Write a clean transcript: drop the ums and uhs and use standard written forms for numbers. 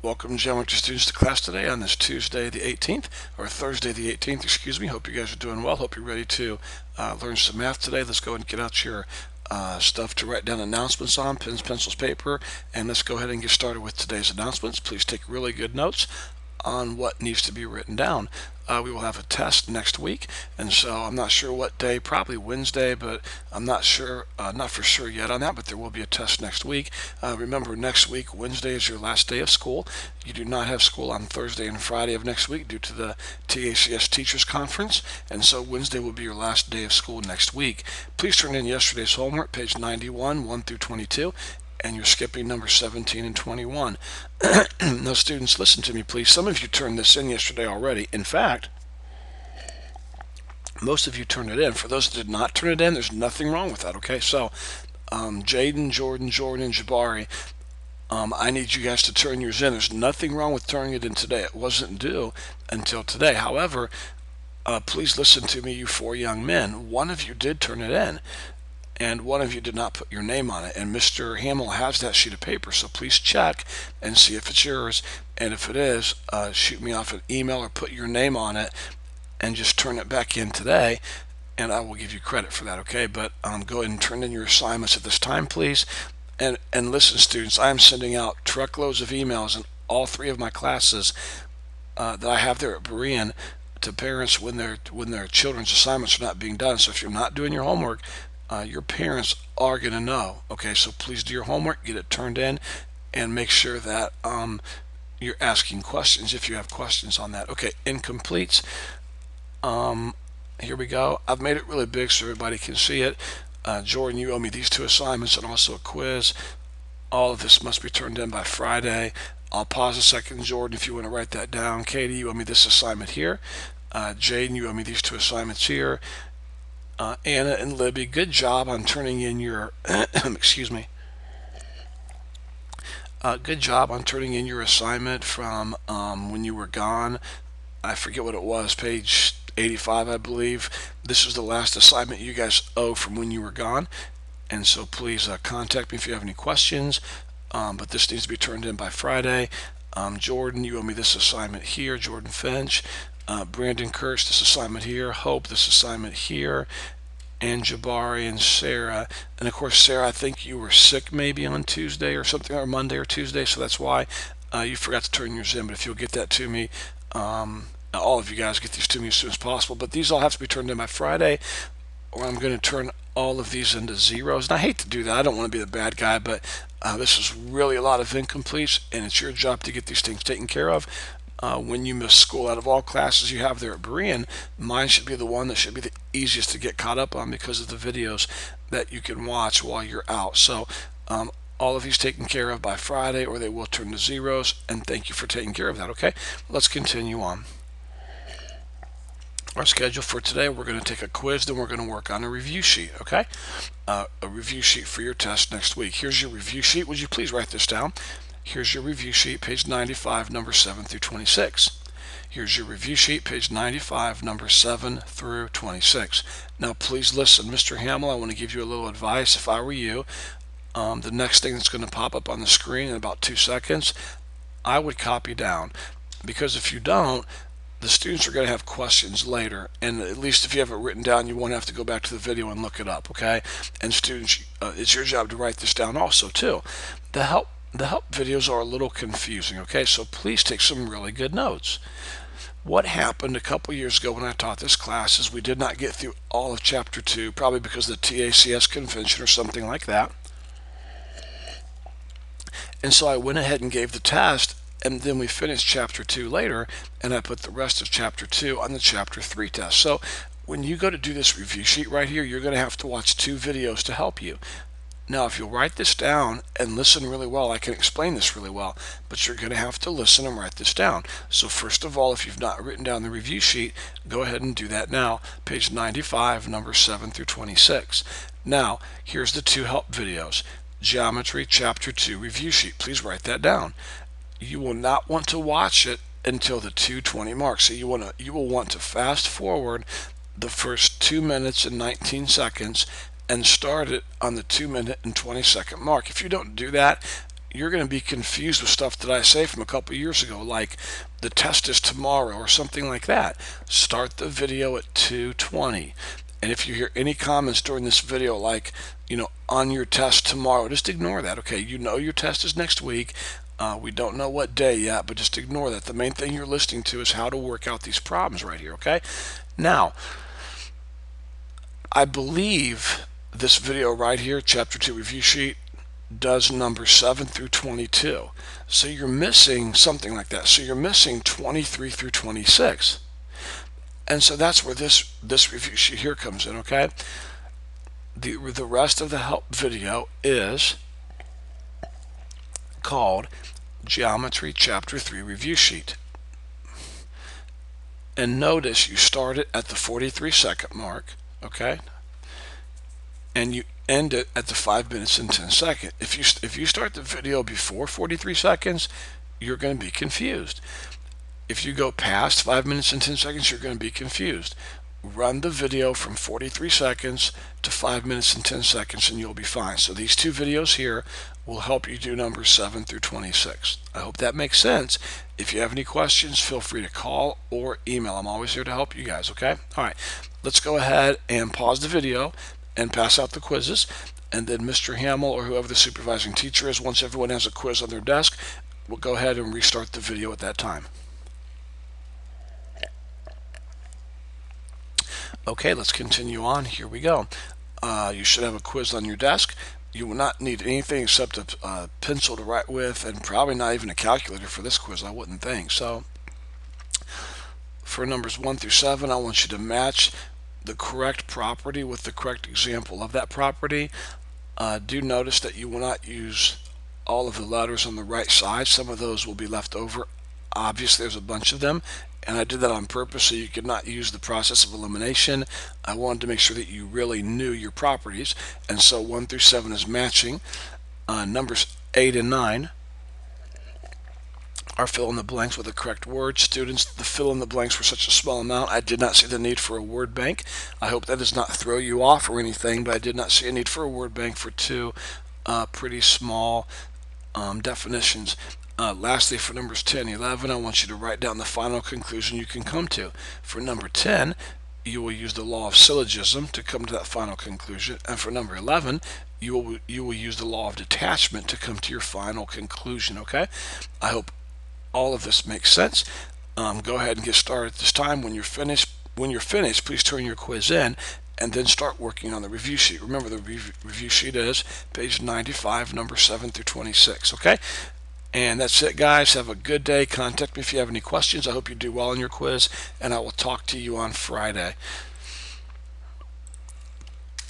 Welcome, geometry students, to class today on this Tuesday the 18th, or Thursday the 18th, excuse me. Hope you guys are doing well. Hope you're ready to learn some math today. Let's go ahead and get out your stuff to write down announcements on, pens, pencils, paper, and let's go ahead and get started with today's announcements. Please take really good notes on what needs to be written down. We will have a test next week, and so I'm not sure what day, probably Wednesday, but I'm not sure, not for sure yet on that, but there will be a test next week. Remember, next week, Wednesday is your last day of school. You do not have school on Thursday and Friday of next week due to the TACS Teachers Conference, and so Wednesday will be your last day of school next week. Please turn in yesterday's homework, page 91, 1 through 22, and you're skipping number 17 and 21. Now, students, listen to me, please. Some of you turned this in yesterday already. In fact, most of you turned it in. For those that did not turn it in, there's nothing wrong with that, okay? So, Jaden, Jordan, and Jabari, I need you guys to turn yours in. There's nothing wrong with turning it in today. It wasn't due until today. However, please listen to me, you four young men. One of you did turn it in, and one of you did not put your name on it. And Mr. Hamill has that sheet of paper, so please check and see if it's yours. And if it is, shoot me off an email or put your name on it and just turn it back in today, and I will give you credit for that, okay? But go ahead and turn in your assignments at this time, please. And listen, students, I am sending out truckloads of emails in all three of my classes that I have there at Berean to parents when their children's assignments are not being done. So if you're not doing your homework, your parents are going to know. Okay, so please do your homework, get it turned in, and make sure that you're asking questions if you have questions on that. Okay, incompletes. Here we go. I've made it really big so everybody can see it. Jordan, you owe me these two assignments and also a quiz. All of this must be turned in by Friday. I'll pause a second, Jordan, if you want to write that down. Katie, you owe me this assignment here. Jaden, you owe me these two assignments here. Anna and Libby, good job on turning in your, excuse me. Good job on turning in your assignment from when you were gone. I forget what it was, page 85, I believe. This is the last assignment you guys owe from when you were gone. And so please contact me if you have any questions. But this needs to be turned in by Friday. Jordan, you owe me this assignment here. Jordan Finch. Brandon Kurtz, this assignment here. Hope, this assignment here. And Jabari and Sarah. And of course, Sarah, I think you were sick maybe on Tuesday or something, or Monday or Tuesday, so that's why you forgot to turn yours in. But if you'll get that to me, all of you guys get these to me as soon as possible. But these all have to be turned in by Friday, or I'm going to turn all of these into zeros. And I hate to do that. I don't want to be the bad guy, but this is really a lot of incompletes, and it's your job to get these things taken care of. When you miss school, out of all classes you have there at Berean, mine should be the one that should be the easiest to get caught up on because of the videos that you can watch while you're out. So all of these taken care of by Friday, or they will turn to zeros, and thank you for taking care of that, okay? Let's continue on. Our schedule for today, we're going to take a quiz, then we're going to work on a review sheet, okay? A review sheet for your test next week. Here's your review sheet. Would you please write this down? Here's your review sheet, page 95, number 7 through 26. Here's your review sheet, page 95, number 7 through 26. Now, please listen. Mr. Hamill, I want to give you a little advice. If I were you, the next thing that's going to pop up on the screen in about 2 seconds, I would copy down. Because if you don't, the students are going to have questions later, and at least if you have it written down, you won't have to go back to the video and look it up, okay? And students, it's your job to write this down also, too. The help videos are a little confusing, okay? So please take some really good notes. What happened a couple years ago when I taught this class is we did not get through all of Chapter 2, probably because of the TACS convention or something like that. And so I went ahead and gave the test, and then we finished Chapter 2 later, and I put the rest of Chapter 2 on the Chapter 3 test. So when you go to do this review sheet right here, you're going to have to watch 2 videos to help you. Now, if you'll write this down and listen really well, I can explain this really well, but you're going to have to listen and write this down. So first of all, if you've not written down the review sheet, go ahead and do that now. Page 95, number 7 through 26. Now, here's the 2 help videos. Geometry, Chapter 2 review sheet. Please write that down. You will not want to watch it until the 2:20 mark. So you will want to fast forward the first 2 minutes and 19 seconds and start it on the 2 minute and 20 second mark. If you don't do that, you're going to be confused with stuff that I say from a couple years ago, like the test is tomorrow or something like that. Start the video at 2:20. And if you hear any comments during this video like, on your test tomorrow, just ignore that, okay? You know your test is next week. We don't know what day yet, but just ignore that. The main thing you're listening to is how to work out these problems right here, okay? Now, I believe this video right here, Chapter 2 Review Sheet, does numbers 7 through 22. So you're missing something like that. So you're missing 23 through 26. And so that's where this review sheet here comes in, okay? The rest of the help video is called Geometry Chapter 3 Review Sheet. And notice you start it at the 43-second mark, okay? And you end it at the 5 minutes and 10 seconds. If you start the video before 43 seconds, you're going to be confused. If you go past 5 minutes and 10 seconds, you're going to be confused. Run the video from 43 seconds to 5 minutes and 10 seconds and you'll be fine. So these two videos here will help you do numbers 7 through 26. I hope that makes sense. If you have any questions, feel free to call or email. I'm always here to help you guys, okay? All right, let's go ahead and pause the video and pass out the quizzes. And then Mr. Hamill or whoever the supervising teacher is, once everyone has a quiz on their desk, we'll go ahead and restart the video at that time. Okay, let's continue on. Here we go. You should have a quiz on your desk. You will not need anything except a pencil to write with, and probably not even a calculator for this quiz, I wouldn't think. So for numbers 1 through 7, I want you to match the correct property with the correct example of that property. Do notice that you will not use all of the letters on the right side. Some of those will be left over. Obviously, there's a bunch of them, and I did that on purpose so you could not use the process of elimination. I wanted to make sure that you really knew your properties, and so 1 through 7 is matching. Numbers 8 and 9 are fill in the blanks with the correct word. Students, the fill in the blanks were such a small amount, I did not see the need for a word bank. I hope that does not throw you off or anything, but I did not see a need for a word bank for two pretty small definitions. Lastly, for numbers 10 and 11, I want you to write down the final conclusion you can come to. For number 10, you will use the law of syllogism to come to that final conclusion. And for number 11, you will use the law of detachment to come to your final conclusion, okay? I hope all of this makes sense. Go ahead and get started at this time. When you're finished, please turn your quiz in and then start working on the review sheet. Remember, the review sheet is page 95, number 7 through 26, okay? And that's it, guys. Have a good day. Contact me if you have any questions. I hope you do well on your quiz, and I will talk to you on Friday.